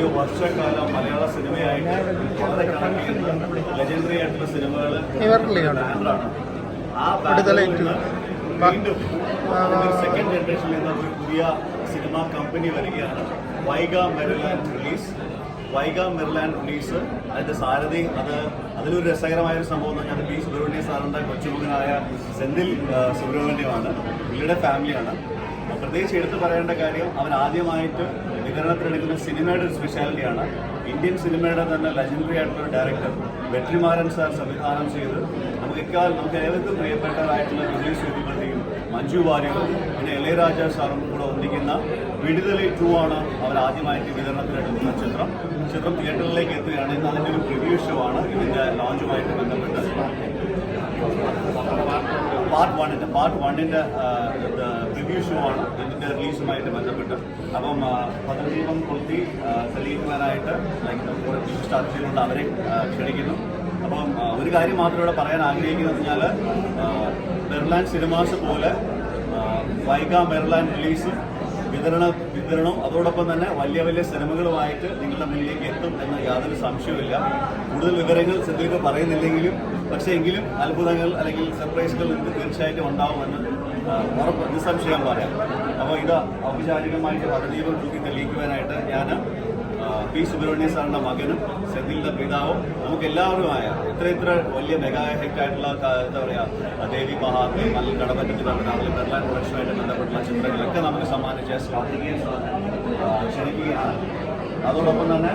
ഒരു വർഷക്കാലം മലയാള സിനിമയായിട്ട് വളരെ ലെജൻഡറി ആയിട്ടുള്ള സിനിമകൾ ബാനറാണ്. ആ ബാനറിൽ നിന്ന് വീണ്ടും സെക്കൻഡ് ജനറേഷനിൽ നിന്ന് ഒരു പുതിയ സിനിമ കമ്പനി വരികയാണ്. Vaiga Maryland release. അതിൻ്റെ സാരഥി അതിലൊരു രസകരമായൊരു സംഭവം എന്ന് പറഞ്ഞാൽ പി സുബ്രഹ്മണ്യ സാറിൻ്റെ കൊച്ചുമകനായ സെന്തിൽ സുബ്രഹ്മണ്യമാണ്. പുള്ളിയുടെ ഫാമിലിയാണ്. പ്രത്യേകിച്ച് എടുത്തു പറയേണ്ട കാര്യം, അവൻ ആദ്യമായിട്ട് വിതരണത്തിലെടുക്കുന്ന സിനിമയുടെ ഒരു സ്പെഷ്യാലിറ്റിയാണ്. ഇന്ത്യൻ സിനിമയുടെ തന്നെ ലെജൻഡറി ആയിട്ടുള്ള ഡയറക്ടർ വെട്രിമാരൻ സാർ സംവിധാനം ചെയ്ത് നമുക്ക് ഏവർക്കും പ്രിയപ്പെട്ടതായിട്ടുള്ള വിജയ് സേതുപതിയും മഞ്ജു വാര്യരും പിന്നെ ഇളയരാജ സാറും കൂടെ ഒന്നിക്കുന്ന വിടുതലൈ 2 ആണ് അവർ ആദ്യമായിട്ട് വിതരണത്തിലെടുക്കുന്ന ചിത്രം. തിയേറ്ററിലേക്ക് എത്തുകയാണ്. ഇന്ന് അതിൻ്റെ ഒരു പ്രിവ്യൂ ഷോ ആണ് ഇതിൻ്റെ ലോഞ്ചുമായിട്ട് ബന്ധപ്പെട്ട്. പാർട്ട് വണ്ണിൻ്റെ പ്രിവ്യൂ ഷോ ആണ് ഇതിൻ്റെ റിലീസുമായിട്ട് ബന്ധപ്പെട്ട്. അപ്പം പത്രദീപം കൊളുത്തി തെളിയിക്കുവാനായിട്ട് സ്റ്റാർട്ട് ചെയ്തുകൊണ്ട് അവരെ ക്ഷണിക്കുന്നു. അപ്പം ഒരു കാര്യം മാത്രം ഇവിടെ പറയാൻ ആഗ്രഹിക്കുന്നത് വെച്ചാൽ മെറിലാൻഡ് സിനിമാസ് പോലെ വൈഗ മെറിലാൻഡ് റിലീസും വിതരണം അതോടൊപ്പം തന്നെ വലിയ വലിയ സിനിമകളുമായിട്ട് നിങ്ങളുടെ മുന്നിലേക്ക് എത്തും എന്ന യാതൊരു സംശയവുമില്ല. കൂടുതൽ വിവരങ്ങൾ സെന്തിൽ പറയുന്നില്ലെങ്കിലും പക്ഷേ എങ്കിലും അത്ഭുതങ്ങൾ അല്ലെങ്കിൽ സർപ്രൈസുകൾ നിങ്ങൾക്ക് തീർച്ചയായിട്ടും ഉണ്ടാവുമെന്ന് നിസ്സംശയം പറയാം. അപ്പോൾ ഇത് ഔപചാരികമായിട്ട് പത്രദീപം തൂക്കി തെളിയിക്കുവാനായിട്ട് ഞാൻ പി സുബ്രഹ്മണ്യ സാറിൻ്റെ മകനും സെന്തിലിൻ്റെ പിതാവും നമുക്ക് എല്ലാവരുമായ ഇത്ര വലിയ മെഗാ ഹിറ്റായിട്ടുള്ള എന്താ പറയുക ദേവി മഹാത്മ നല്ല കടപ്പറ്റത്തിൽ നടക്കുന്ന മെറിലാൻഡ് പ്രൊഡക്ഷനുമായിട്ട് ബന്ധപ്പെട്ടുള്ള ചിത്രങ്ങളൊക്കെ നമുക്ക് സമ്മാനിച്ച സ്വാഗതീയ ക്ഷണിക്കുകയാണ്. അതോടൊപ്പം തന്നെ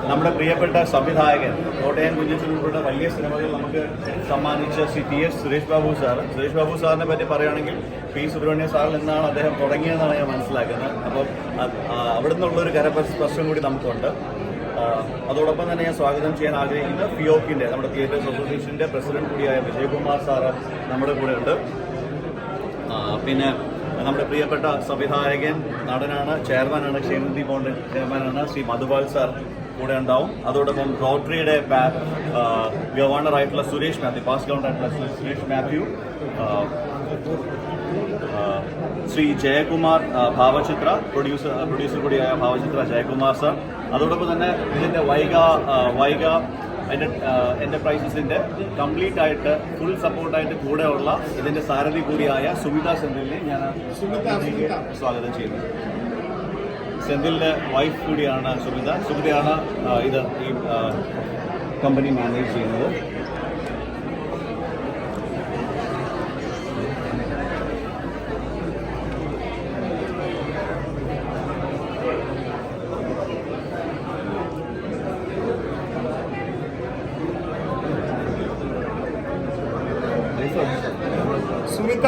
നമ്മുടെ പ്രിയപ്പെട്ട സംവിധായകൻ കോട്ടയം കുഞ്ഞച്ചനുൾപ്പെടെ വലിയ സിനിമകൾ നമുക്ക് സമ്മാനിച്ച TS സുരേഷ് ബാബു സാറിനെ പറ്റി പറയുകയാണെങ്കിൽ പി സുബ്രഹ്മണ്യ സാറിൽ നിന്നാണ് അദ്ദേഹം തുടങ്ങിയതെന്നാണ് ഞാൻ മനസ്സിലാക്കുന്നത്. അപ്പം അവിടെ നിന്നുള്ളൊരു കരസ്പർശം കൂടി നമുക്കുണ്ട്. അതോടൊപ്പം തന്നെ ഞാൻ സ്വാഗതം ചെയ്യാൻ ആഗ്രഹിക്കുന്ന ഫിയോക്കിൻ്റെ നമ്മുടെ തിയേറ്റേഴ്സ് അസോസിയേഷൻ്റെ പ്രസിഡന്റ് കൂടിയായ വിജയകുമാർ സാറ് നമ്മുടെ കൂടെ ഉണ്ട്. പിന്നെ നമ്മുടെ പ്രിയപ്പെട്ട സംവിധായകൻ നടനാണ്, ചെയർമാനാണ്, ക്ഷേമനിധി ബോണ്ട് ചെയർമാനാണ് ശ്രീ മധുപാൽ സാർ കൂടെ ഉണ്ടാവും. അതോടൊപ്പം റോട്ടറിയുടെ ഗവർണറായിട്ടുള്ള സുരേഷ് മാത്യു, പാസ്റ്റ് ഗവർണറായിട്ടുള്ള സുരേഷ് മാത്യു, ശ്രീ ജയകുമാർ ഭാവചിത്ര പ്രൊഡ്യൂസർ കൂടിയായ ഭാവചിത്ര ജയകുമാർ സാർ. അതോടൊപ്പം തന്നെ ഇതിൻ്റെ വൈഗ എന്റർപ്രൈസസിന്റെ കംപ്ലീറ്റ് ആയിട്ട് ഫുൾ സപ്പോർട്ടായിട്ട് കൂടെയുള്ള ഇതിന്റെ സാരഥി കൂടിയായ സുമിത സെന്തിലിനെ ഞാൻ സ്വാഗതം ചെയ്യുന്നു. സെന്തിലിന്റെ വൈഫ് കൂടിയാണ് സുമിതയാണ് ഇത് ഈ കമ്പനി മാനേജ് ചെയ്യുന്നത്. സുമിത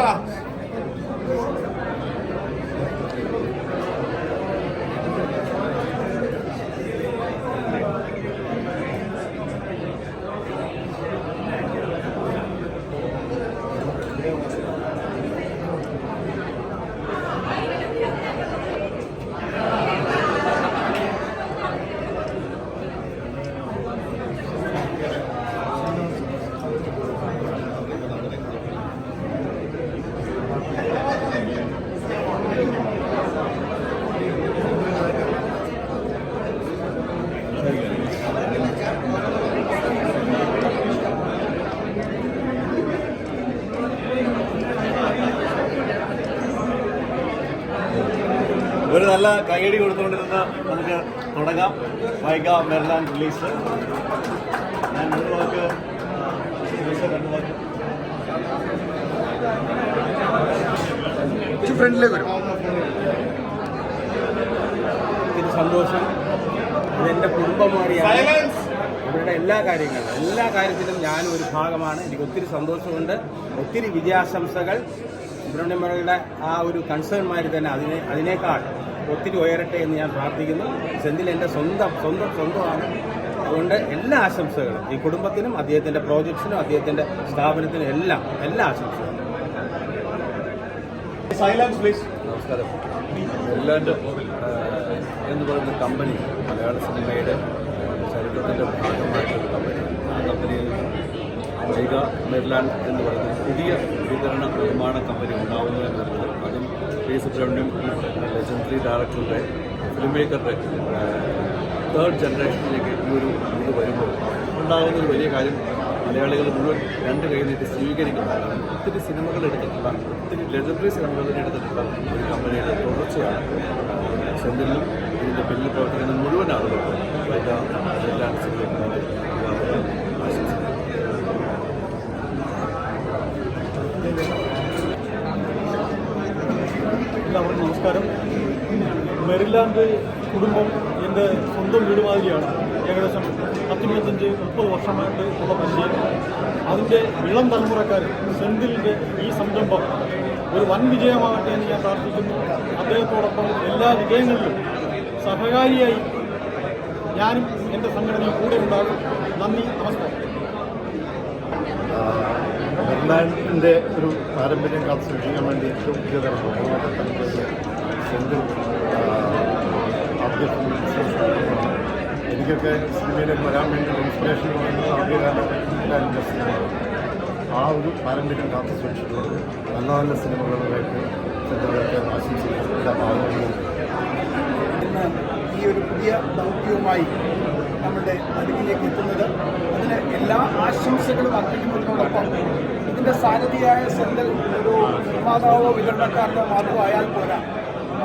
ഒരു നല്ല കൈയടി കൊടുത്തുകൊണ്ടിരുന്ന നമുക്ക് തുടങ്ങാം. Vaiga Maryland release. ഞാൻ ഫ്രണ്ടിലേക്ക് വരും. ഇത് സന്തോഷം. ഇതെൻ്റെ കുടുംബമാരിയാണ്. ഇവരുടെ എല്ലാ കാര്യത്തിലും ഞാനും ഒരു ഭാഗമാണ്. എനിക്ക് ഒത്തിരി സന്തോഷമുണ്ട്. ഒത്തിരി വിജയാശംസകൾ. സുബ്രഹ്മണ്യമ്മയുടെ ആ ഒരു കൺസേൺമാർ തന്നെ അതിനേക്കാൾ ഒത്തിരി ഉയരട്ടെ എന്ന് ഞാൻ പ്രാർത്ഥിക്കുന്നു. സെന്തിൽ എൻ്റെ സ്വന്തമാണ്. അതുകൊണ്ട് എല്ലാ ആശംസകളും ഈ കുടുംബത്തിനും അദ്ദേഹത്തിൻ്റെ പ്രോജക്ട്സിനും അദ്ദേഹത്തിൻ്റെ സ്ഥാപനത്തിനും എല്ലാ ആശംസകളും. നമസ്കാരം. മെറിലാൻഡ് എന്ന് പറയുന്ന കമ്പനി മലയാള സിനിമയുടെ ചരിത്രത്തിൻ്റെ ഭാഗമായിട്ടൊരു കമ്പനിയാണ്. ആ കമ്പനിയിൽ വൈഗ മെറിലാൻഡ് എന്ന് പറയുന്ന പുതിയ വിതരണ നിർമ്മാണ കമ്പനി ഉണ്ടാവുന്നു എന്നുള്ളത് അതും പി സുബ്രഹ്മണ്യം ലെജൻഡറി ഡയറക്ടറുടെ ഫിലിം മേക്കറുടെ തേർഡ് ജനറേഷനിലേക്ക് ഈ ഒരു ഇത് വരുമ്പോൾ ഉണ്ടാകുന്ന ഒരു വലിയ കാര്യം മലയാളികൾ മുഴുവൻ രണ്ട് കൈ നീട്ടി സ്വീകരിക്കുന്നതാണ്. ഒത്തിരി സിനിമകൾ എടുത്തിട്ടുള്ള ഒത്തിരി ലെജൻഡറി സിനിമകൾ എടുത്തിട്ടുള്ള ഒരു കമ്പനിയുടെ തുടർച്ചയാണ്. സെന്തിലും ഇതിൻ്റെ പിന്നിൽ പ്രവർത്തിക്കുന്ന മുഴുവൻ ആളുകൾക്കും ഡാൻസിലേക്ക് ആശംസിക്കുന്നു. എല്ലാവർക്കും നമസ്കാരം. മെറിലാൻഡ് കുടുംബം എൻ്റെ സ്വന്തം വീട് മാതിരിയാണ്. ഏകദേശം 25-30 വർഷമായിട്ട് ഉള്ള പരിചയം. അതിൻ്റെ ഇളം തലമുറക്കാർ സെന്തിലിൻ്റെ ഈ സംരംഭം ഒരു വൻ വിജയമാകട്ടെ എന്ന് ഞാൻ പ്രാർത്ഥിക്കുന്നു. അദ്ദേഹത്തോടൊപ്പം എല്ലാ വിജയങ്ങളിലും സഹകാരിയായി ഞാനും എൻ്റെ സംഘടനയും കൂടെ ഉണ്ടാകും. നന്ദി, നമസ്കാരം. നെതർലാൻഡിൻ്റെ ഒരു പാരമ്പര്യം കാത്തു സൂക്ഷിക്കാൻ വേണ്ടി ഏറ്റവും പുതിയ തലമുറ സെന്തിൽ ആദ്യ എനിക്കൊക്കെ സിനിമയിലേക്ക് വരാൻ വേണ്ടി ഇൻസ്പിറേഷൻ പറയുന്നത് ആദ്യകാല സിനിമകൾ. ആ ഒരു പാരമ്പര്യം കാത്തു സൂക്ഷിച്ചുകൊണ്ട് നല്ല നല്ല സിനിമകളിലേക്ക് സെന്തിലൊക്കെ ആശംസിക്കുന്നു. എല്ലാ ഭാഗങ്ങളിലും ഇന്ന് ഈ ഒരു പുതിയ ദൗത്യവുമായി നമ്മുടെ നടുക്കിലേക്ക് എത്തുന്നത്, അതിന് എല്ലാ ആശംസകളും അർപ്പിക്കുന്നതിനോടൊപ്പം ഇതിൻ്റെ സാരഥിയായ സെന്തിൽ ഒരു നിർമ്മാതാവോ വിതരണക്കാരനോ മാത്രമായാൽ പോരാ,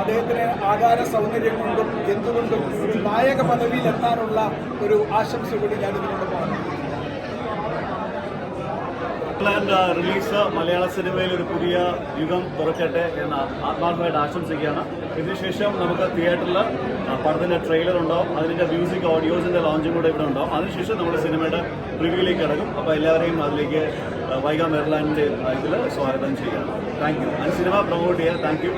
അദ്ദേഹത്തിന് ആകാര സൗന്ദര്യം കൊണ്ടും എന്തുകൊണ്ടും ഒരു നായക പദവിയിലെത്താനുള്ള ഒരു ആശംസ കൂടി ഞാൻ ഇതിനോട് പറഞ്ഞു. റിലീസ് മലയാള സിനിമയിൽ ഒരു പുതിയ യുഗം തുറക്കട്ടെ എന്ന് ആത്മാർത്ഥമായിട്ട് ആശംസിക്കുകയാണ്. ഇതിനുശേഷം നമുക്ക് തിയേറ്ററിൽ പടത്തിൻ്റെ ട്രെയിലർ ഉണ്ടാവും, അതിൻ്റെ മ്യൂസിക് ഓഡിയോസിൻ്റെ ലോഞ്ചും കൂടെ ഇവിടെ ഉണ്ടാവും. അതിനുശേഷം നമ്മൾ സിനിമയുടെ റിവ്യൂയിലേക്ക് കിടക്കും. അപ്പോൾ എല്ലാവരെയും അതിലേക്ക് വൈഗ മെറിലാൻഡിൻ്റെ ഇതിൽ സ്വാഗതം ചെയ്യുകയാണ്. Thank you. സിനിമ പ്രൊമോട്ട് ചെയ്യാൻ താങ്ക് യു.